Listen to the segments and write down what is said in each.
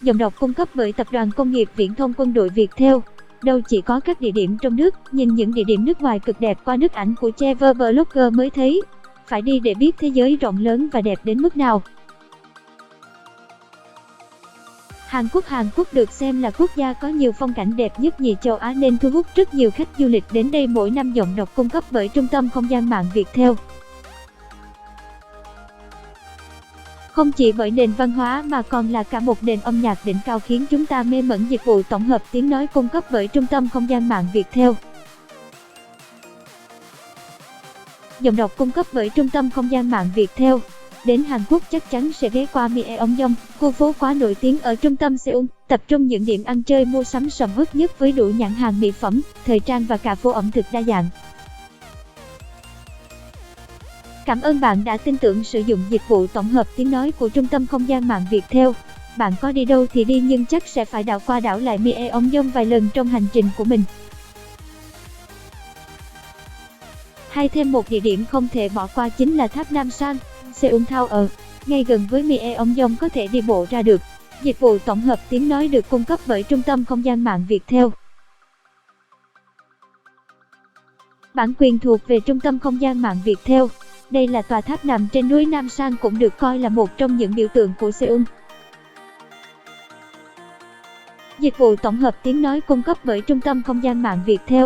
Giọng đọc cung cấp bởi Tập đoàn Công nghiệp Viễn thông Quân đội Viettel. Đâu chỉ có các địa điểm trong nước, nhìn những địa điểm nước ngoài cực đẹp qua nước ảnh của travel blogger mới thấy. Phải đi để biết thế giới rộng lớn và đẹp đến mức nào. Hàn Quốc được xem là quốc gia có nhiều phong cảnh đẹp nhất nhì châu Á nên thu hút rất nhiều khách du lịch đến đây mỗi năm. Giọng đọc cung cấp bởi Trung tâm Không gian mạng Viettel. Không chỉ bởi nền văn hóa mà còn là cả một nền âm nhạc đỉnh cao khiến chúng ta mê mẩn. Dịch vụ tổng hợp tiếng nói cung cấp bởi Trung tâm Không gian mạng Viettel. Giọng đọc cung cấp bởi Trung tâm Không gian mạng Viettel. Đến Hàn Quốc chắc chắn sẽ ghé qua Myeongdong, khu phố quá nổi tiếng ở trung tâm Seoul, tập trung những điểm ăn chơi mua sắm sầm uất nhất với đủ nhãn hàng mỹ phẩm, thời trang và cả phố ẩm thực đa dạng. Cảm ơn bạn đã tin tưởng sử dụng dịch vụ tổng hợp tiếng nói của Trung tâm Không gian mạng Viettel. Bạn có đi đâu thì đi nhưng chắc sẽ phải đảo qua đảo lại Myeongdong vài lần trong hành trình của mình. Hay thêm một địa điểm không thể bỏ qua chính là tháp Nam San, Seoul Tower, ngay gần với Myeongdong có thể đi bộ ra được. Dịch vụ tổng hợp tiếng nói được cung cấp bởi Trung tâm Không gian mạng Viettel. Bản quyền thuộc về Trung tâm Không gian mạng Viettel. Đây là tòa tháp nằm trên núi Nam San cũng được coi là một trong những biểu tượng của Seoul. Dịch vụ tổng hợp tiếng nói cung cấp bởi Trung tâm Không gian mạng Viettel.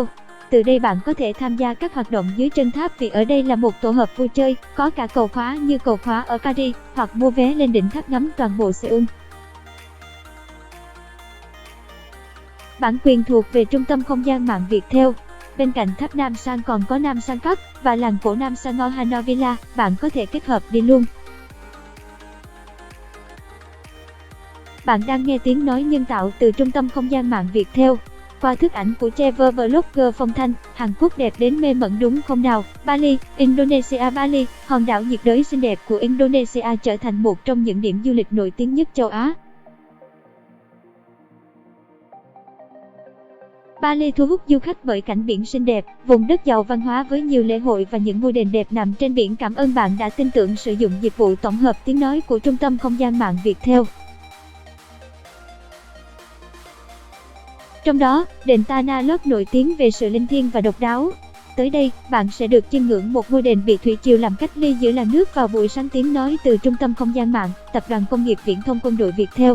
Từ đây bạn có thể tham gia các hoạt động dưới chân tháp vì ở đây là một tổ hợp vui chơi, có cả cầu khóa như cầu khóa ở Paris, hoặc mua vé lên đỉnh tháp ngắm toàn bộ Seoul. Bản quyền thuộc về Trung tâm Không gian mạng Viettel. Bên cạnh tháp Nam San còn có Nam San Park và làng cổ Nam San Ohana Villa, bạn có thể kết hợp đi luôn. Bạn đang nghe tiếng nói nhân tạo từ Trung tâm Không gian mạng Viettel. Qua thức ảnh của travel blogger Phong Thanh, Hàn Quốc đẹp đến mê mẩn đúng không nào? Bali, Indonesia. Bali, hòn đảo nhiệt đới xinh đẹp của Indonesia trở thành một trong những điểm du lịch nổi tiếng nhất châu Á. Bali thu hút du khách bởi cảnh biển xinh đẹp, vùng đất giàu văn hóa với nhiều lễ hội và những ngôi đền đẹp nằm trên biển. Cảm ơn bạn đã tin tưởng sử dụng dịch vụ tổng hợp tiếng nói của Trung tâm Không gian mạng Viettel. Trong đó, đền Tana Lot nổi tiếng về sự linh thiêng và độc đáo. Tới đây, bạn sẽ được chiêm ngưỡng một ngôi đền bị thủy triều làm cách ly giữa làn nước vào buổi sáng. Tiếng nói từ Trung tâm Không gian mạng, Tập đoàn Công nghiệp Viễn thông Quân đội Viettel.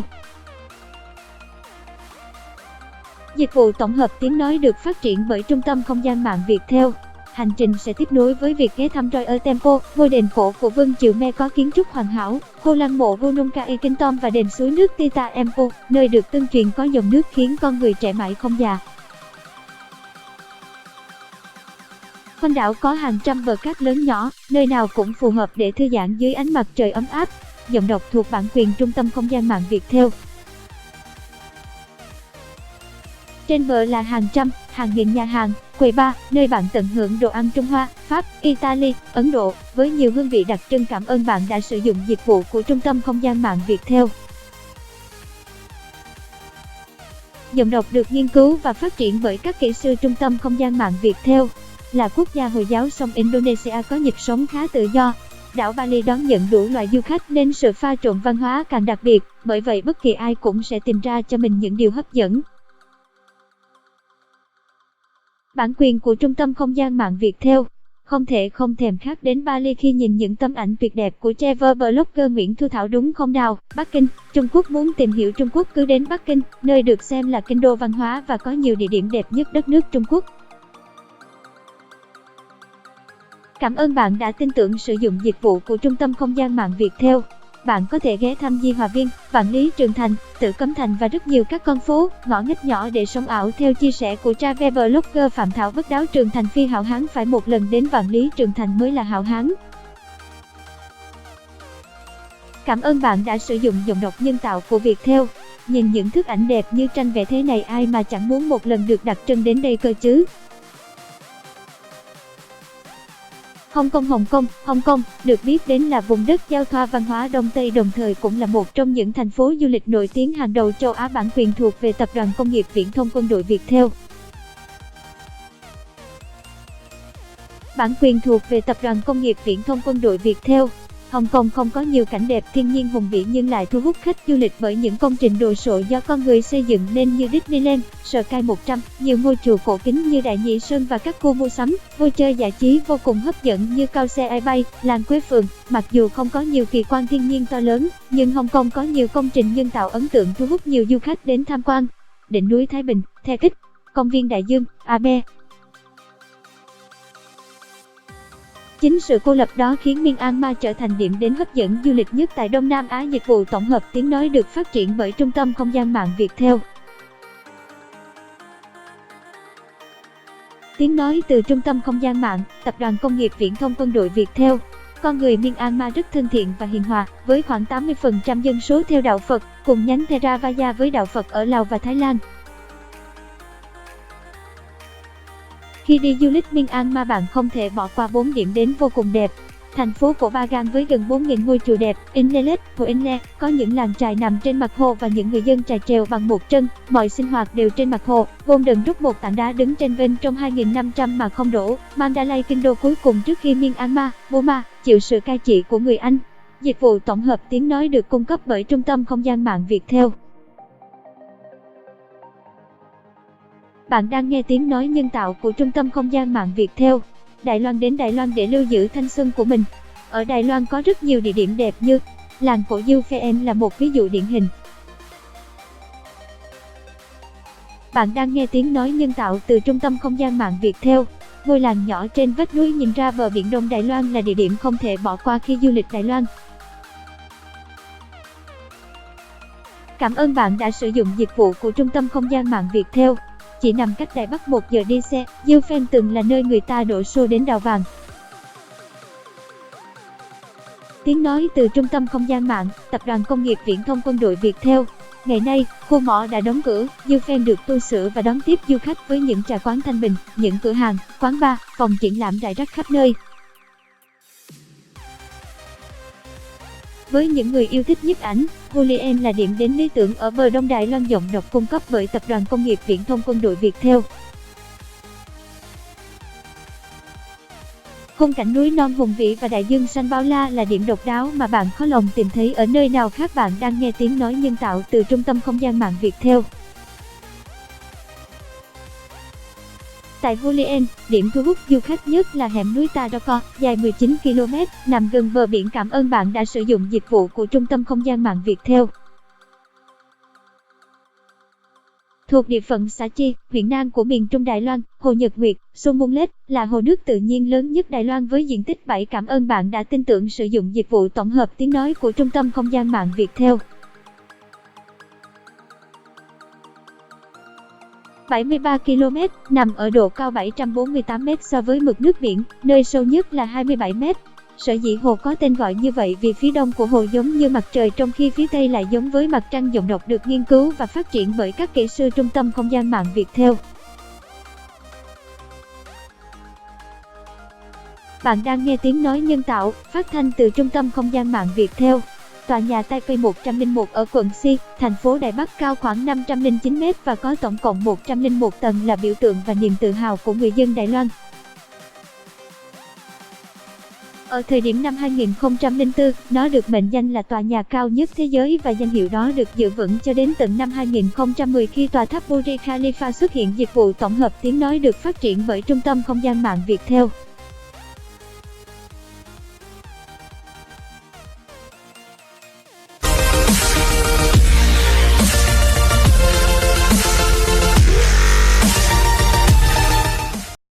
Dịch vụ tổng hợp tiếng nói được phát triển bởi Trung tâm Không gian mạng Viettel. Hành trình sẽ tiếp nối với việc ghé thăm Royal Temple, ngôi đền cổ của Vương triều Me có kiến trúc hoàn hảo, khu lăng mộ Gunungkai Kinh Tom và đền suối nước Tita Empo, nơi được tương truyền có dòng nước khiến con người trẻ mãi không già. Quanh đảo có hàng trăm bờ cát lớn nhỏ, nơi nào cũng phù hợp để thư giãn dưới ánh mặt trời ấm áp. Giọng đọc thuộc bản quyền Trung tâm Không gian mạng Viettel. Trên bờ là hàng trăm, hàng nghìn nhà hàng, quầy bar, nơi bạn tận hưởng đồ ăn Trung Hoa, Pháp, Italy, Ấn Độ, với nhiều hương vị đặc trưng. Cảm ơn bạn đã sử dụng dịch vụ của Trung tâm Không gian mạng Viettel. Giọng đọc được nghiên cứu và phát triển bởi các kỹ sư Trung tâm Không gian mạng Viettel. Là quốc gia Hồi giáo song Indonesia có nhịp sống khá tự do. Đảo Bali đón nhận đủ loại du khách nên sự pha trộn văn hóa càng đặc biệt, bởi vậy bất kỳ ai cũng sẽ tìm ra cho mình những điều hấp dẫn. Bản quyền của Trung tâm Không gian mạng Viettel. Không thể không thèm khát đến Bali khi nhìn những tấm ảnh tuyệt đẹp của travel blogger Nguyễn Thu Thảo đúng không nào? Bắc Kinh, Trung Quốc. Muốn tìm hiểu Trung Quốc cứ đến Bắc Kinh, nơi được xem là kinh đô văn hóa và có nhiều địa điểm đẹp nhất đất nước Trung Quốc. Cảm ơn bạn đã tin tưởng sử dụng dịch vụ của Trung tâm Không gian mạng Viettel. Bạn có thể ghé thăm Di Hòa Viên, Vạn Lý Trường Thành, Tử Cấm Thành và rất nhiều các con phố, ngõ ngách nhỏ để sống ảo. Theo chia sẻ của travel blogger Phạm Thảo Bất Đáo, Trường Thành phi hảo hán, phải một lần đến Vạn Lý Trường Thành mới là hảo hán. Cảm ơn bạn đã sử dụng giọng đọc nhân tạo của Viettel. Nhìn những thước ảnh đẹp như tranh vẽ thế này, ai mà chẳng muốn một lần được đặt chân đến đây cơ chứ. Hồng Kông được biết đến là vùng đất giao thoa văn hóa Đông Tây, đồng thời cũng là một trong những thành phố du lịch nổi tiếng hàng đầu châu Á. Bản quyền thuộc về Tập đoàn Công nghiệp Viễn thông Quân đội Viettel. Bản quyền thuộc về Tập đoàn Công nghiệp Viễn thông Quân đội Viettel. Hồng Kông không có nhiều cảnh đẹp thiên nhiên hùng vĩ nhưng lại thu hút khách du lịch bởi những công trình đồ sộ do con người xây dựng nên như Disneyland, Sky 100, nhiều ngôi chùa cổ kính như Đại Nhị Sơn và các khu mua sắm, vui chơi giải trí vô cùng hấp dẫn như Cao Xe Ai Bay, làng Quế Phường. Mặc dù không có nhiều kỳ quan thiên nhiên to lớn, nhưng Hồng Kông có nhiều công trình nhân tạo ấn tượng thu hút nhiều du khách đến tham quan. Đỉnh núi Thái Bình, The Kích, công viên Đại Dương, Abe. Chính sự cô lập đó khiến Myanmar trở thành điểm đến hấp dẫn du lịch nhất tại Đông Nam Á. Dịch vụ tổng hợp tiếng nói được phát triển bởi Trung tâm Không gian mạng Viettel. Tiếng nói từ Trung tâm Không gian mạng, Tập đoàn Công nghiệp Viễn thông Quân đội Viettel. Con người Myanmar rất thân thiện và hiền hòa, với khoảng 80% dân số theo đạo Phật, cùng nhánh Theravada với đạo Phật ở Lào và Thái Lan. Khi đi du lịch Myanmar bạn không thể bỏ qua 4 điểm đến vô cùng đẹp. Thành phố cổ Bagan với gần 4.000 ngôi chùa đẹp, Inlelet, hồ Inle, có những làng chài nằm trên mặt hồ và những người dân chài trèo bằng một chân, mọi sinh hoạt đều trên mặt hồ. Golden Rút, một tảng đá đứng trên vênh trong 2.500 mà không đổ. Mandalay kinh đô cuối cùng trước khi Myanmar, Burma, chịu sự cai trị của người Anh. Dịch vụ tổng hợp tiếng nói được cung cấp bởi Trung tâm Không gian mạng Viettel. Bạn đang nghe tiếng nói nhân tạo của Trung tâm Không gian mạng Viettel. Đài Loan. Đến Đài Loan để lưu giữ thanh xuân của mình. Ở Đài Loan có rất nhiều địa điểm đẹp như làng cổ Yufeng là một ví dụ điển hình. Bạn đang nghe tiếng nói nhân tạo từ Trung tâm Không gian mạng Viettel. Ngôi làng nhỏ trên vách núi nhìn ra bờ biển Đông Đài Loan là địa điểm không thể bỏ qua khi du lịch Đài Loan. Cảm ơn bạn đã sử dụng dịch vụ của Trung tâm Không gian mạng Viettel. Chỉ nằm cách Đài Bắc 1 giờ đi xe, Yufeng từng là nơi người ta đổ xô đến đào vàng. Tiếng nói từ Trung tâm Không gian mạng, Tập đoàn Công nghiệp Viễn thông Quân đội Viettel. Ngày nay, khu mỏ đã đóng cửa, Yufeng được tu sửa và đón tiếp du khách với những trà quán thanh bình, những cửa hàng, quán bar, phòng triển lãm rải rác khắp nơi. Với những người yêu thích nhiếp ảnh, Hulien là điểm đến lý tưởng ở bờ Đông Đài Loan, giọng đọc cung cấp bởi Tập đoàn Công nghiệp Viễn thông Quân đội Viettel. Khung cảnh núi non hùng vĩ và đại dương xanh bao la là điểm độc đáo mà bạn khó lòng tìm thấy ở nơi nào khác. Bạn đang nghe tiếng nói nhân tạo từ Trung tâm Không gian mạng Viettel. Tại Hulien, điểm thu hút du khách nhất là hẻm núi Tadoko, dài 19 km, nằm gần bờ biển. Cảm ơn bạn đã sử dụng dịch vụ của Trung tâm Không gian mạng Viettel. Thuộc địa phận xã Chi, huyện Nam của miền Trung Đài Loan, Hồ Nhật Nguyệt, sông Mung là hồ nước tự nhiên lớn nhất Đài Loan với diện tích 7. Cảm ơn bạn đã tin tưởng sử dụng dịch vụ tổng hợp tiếng nói của Trung tâm Không gian mạng Viettel. 73 km, nằm ở độ cao 748 m so với mực nước biển, nơi sâu nhất là 27 m. Sở dĩ hồ có tên gọi như vậy vì phía đông của hồ giống như mặt trời trong khi phía tây lại giống với mặt trăng. Giọng đọc được nghiên cứu và phát triển bởi các kỹ sư Trung tâm Không gian mạng Viettel. Bạn đang nghe tiếng nói nhân tạo, phát thanh từ Trung tâm Không gian mạng Viettel. Tòa nhà Taipei 101 ở quận Xi, thành phố Đài Bắc cao khoảng 509 m và có tổng cộng 101 tầng là biểu tượng và niềm tự hào của người dân Đài Loan. Ở thời điểm năm 2004, nó được mệnh danh là tòa nhà cao nhất thế giới và danh hiệu đó được giữ vững cho đến tận năm 2010 khi tòa tháp Burj Khalifa xuất hiện. Dịch vụ tổng hợp tiếng nói được phát triển bởi Trung tâm Không gian mạng Viettel.